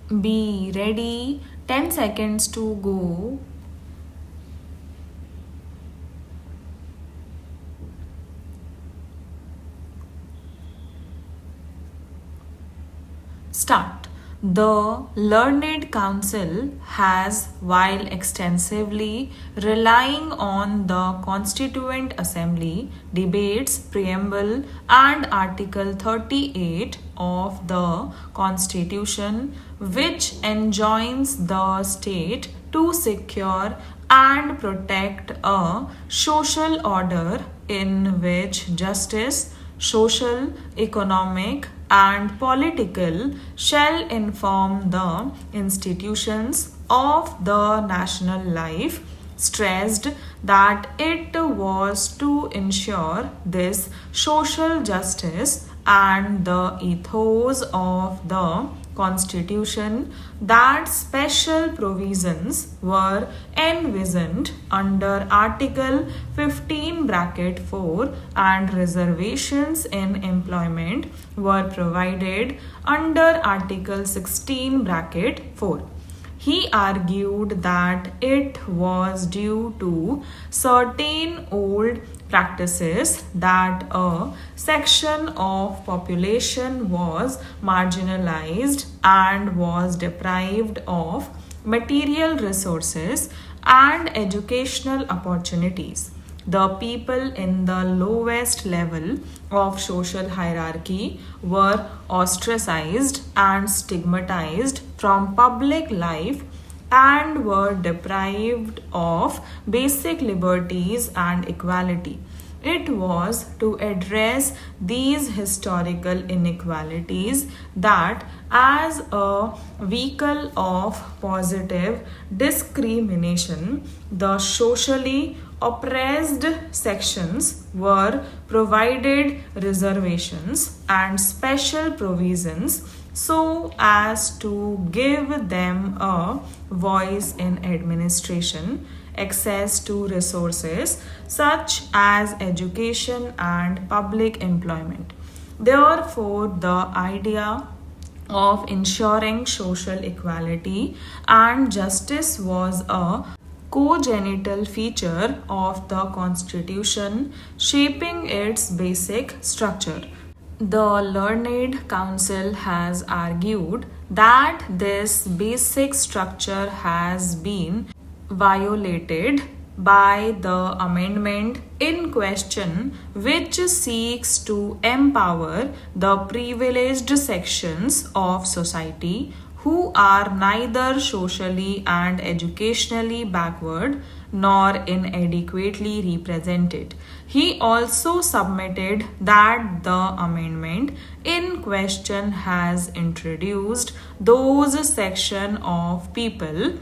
Be ready. 10 seconds to go. Start. The Learned Council has, while extensively relying on the Constituent Assembly, debates Preamble and Article 38 of the Constitution, which enjoins the state to secure and protect a social order in which justice, social, economic, and political shall inform the institutions of the national life, stressed that it was to ensure this social justice and the ethos of the Constitution that special provisions were envisioned under Article 15 bracket 4 and reservations in employment were provided under Article 16 bracket 4. He argued that it was due to certain old practices that a section of population was marginalized and was deprived of material resources and educational opportunities. The people in the lowest level of social hierarchy were ostracized and stigmatized from public life and were deprived of basic liberties and equality. It was to address these historical inequalities that, as a vehicle of positive discrimination, the socially oppressed sections were provided reservations and special provisions so as to give them a voice in administration, access to resources such as education and public employment. Therefore, the idea of ensuring social equality and justice was a congenital feature of the Constitution, shaping its basic structure. The Learned Council has argued that this basic structure has been violated by the amendment in question, which seeks to empower the privileged sections of society who are neither socially and educationally backward nor inadequately represented. He also submitted that the amendment in question has introduced those sections of people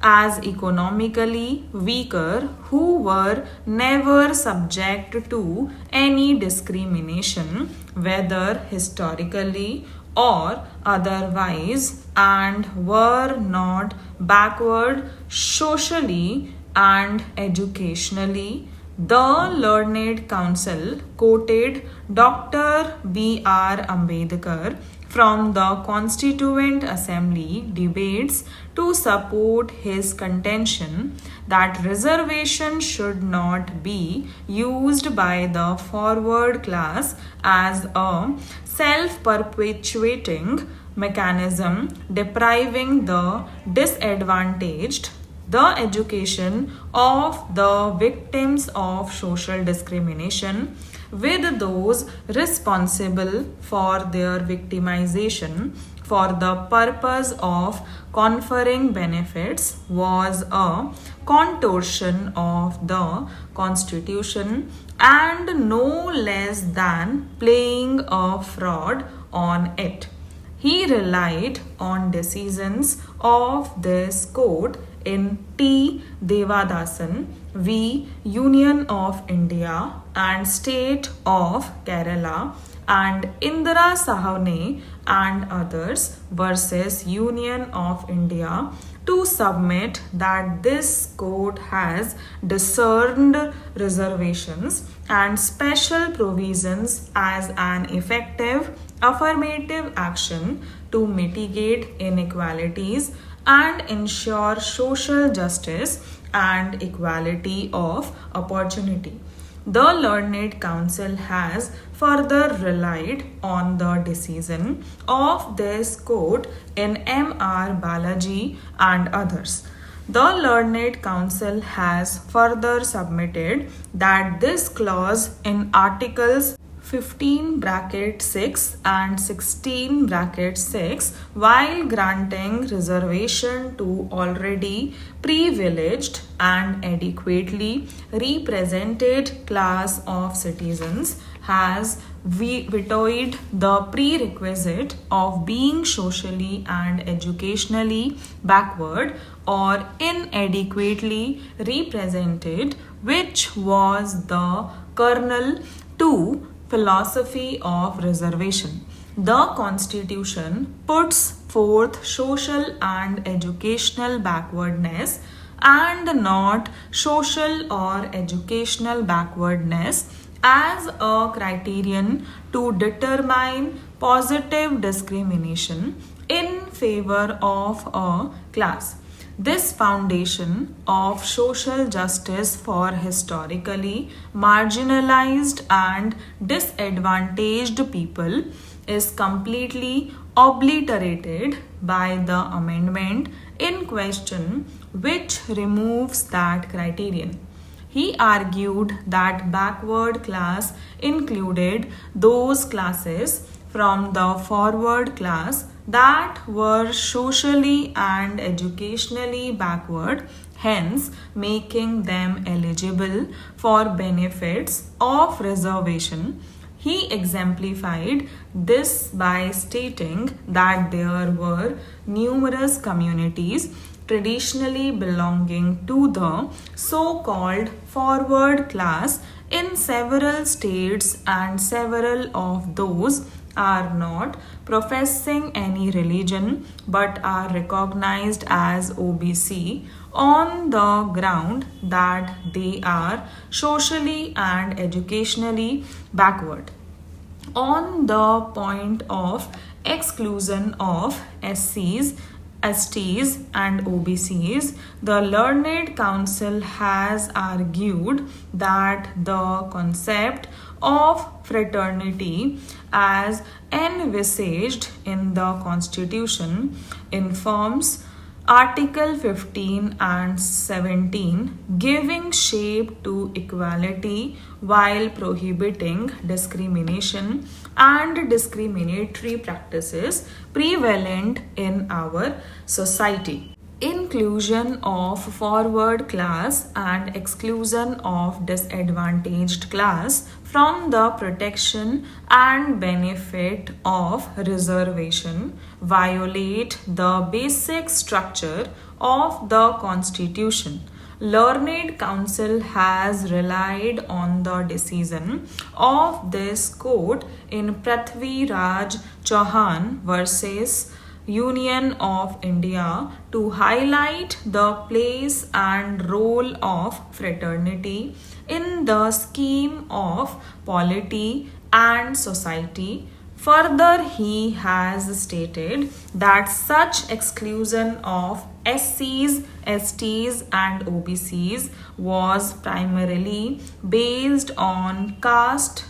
as economically weaker who were never subject to any discrimination, whether historically or otherwise, and were not backward socially and educationally. The Learned Council quoted Dr. B.R. Ambedkar from the Constituent Assembly debates to support his contention that reservation should not be used by the forward class as a self-perpetuating mechanism depriving the disadvantaged the education of the victims of social discrimination with those responsible for their victimization for the purpose of conferring benefits was a contortion of the Constitution and no less than playing a fraud on it. He relied on decisions of this court in T. Devadasan v. Union of India and State of Kerala and Indira Sahane and others versus Union of India to submit that this court has discerned reservations and special provisions as an effective affirmative action to mitigate inequalities and ensure social justice and equality of opportunity. The Learned Council has further relied on the decision of this court in M.R. Balaji and others. The Learned Council has further submitted that this clause in Articles 15 bracket 6 and 16 bracket 6, while granting reservation to already privileged and adequately represented class of citizens, has vetoed the prerequisite of being socially and educationally backward or inadequately represented, which was the kernel to philosophy of reservation. The Constitution puts forth social and educational backwardness and not social or educational backwardness as a criterion to determine positive discrimination in favor of a class. This foundation of social justice for historically marginalized and disadvantaged people is completely obliterated by the amendment in question, which removes that criterion. He argued that backward class included those classes from the forward class that were socially and educationally backward, hence making them eligible for benefits of reservation. He exemplified this by stating that there were numerous communities traditionally belonging to the so-called forward class in several states, and several of those are not professing any religion but are recognized as OBC on the ground that they are socially and educationally backward. On the point of exclusion of SCs, STs and OBCs, the Learned Council has argued that the concept of fraternity as envisaged in the Constitution informs Article 15 and 17, giving shape to equality while prohibiting discrimination and discriminatory practices prevalent in our society. Inclusion of forward class and exclusion of disadvantaged class from the protection and benefit of reservation violate the basic structure of the Constitution. Learned Council has relied on the decision of this court in Prithvi Raj Chauhan versus Union of India to highlight the place and role of fraternity in the scheme of polity and society. Further, he has stated that such exclusion of SCs, STs and OBCs was primarily based on caste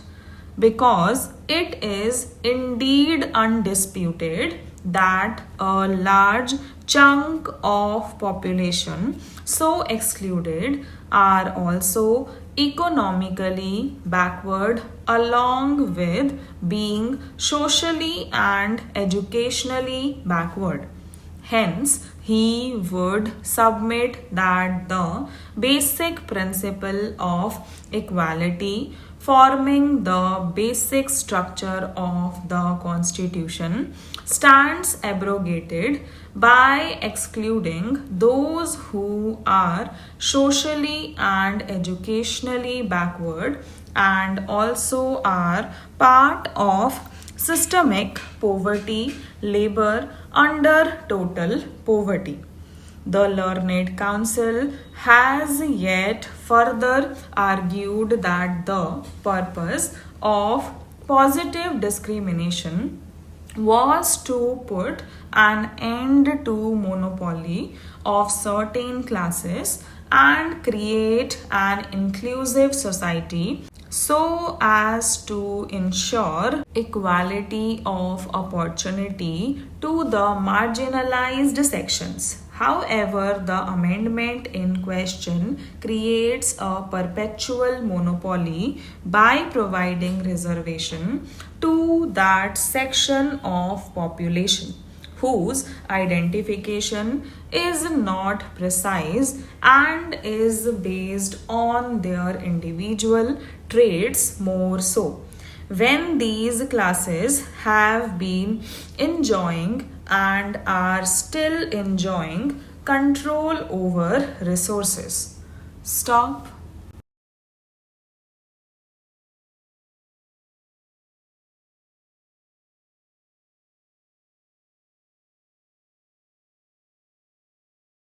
because it is indeed undisputed that a large chunk of population so excluded are also economically backward along with being socially and educationally backward. Hence, he would submit that the basic principle of equality forming the basic structure of the Constitution stands abrogated by excluding those who are socially and educationally backward and also are part of systemic poverty, labor under total poverty. The Learned Council has yet further argued that the purpose of Positive discrimination was to put an end to monopoly of certain classes and create an inclusive society so as to ensure equality of opportunity to the marginalized sections. However, the amendment in question creates a perpetual monopoly by providing reservation to that section of population whose identification is not precise and is based on their individual traits more so. When these classes have been enjoying and are still enjoying control over resources. Stop.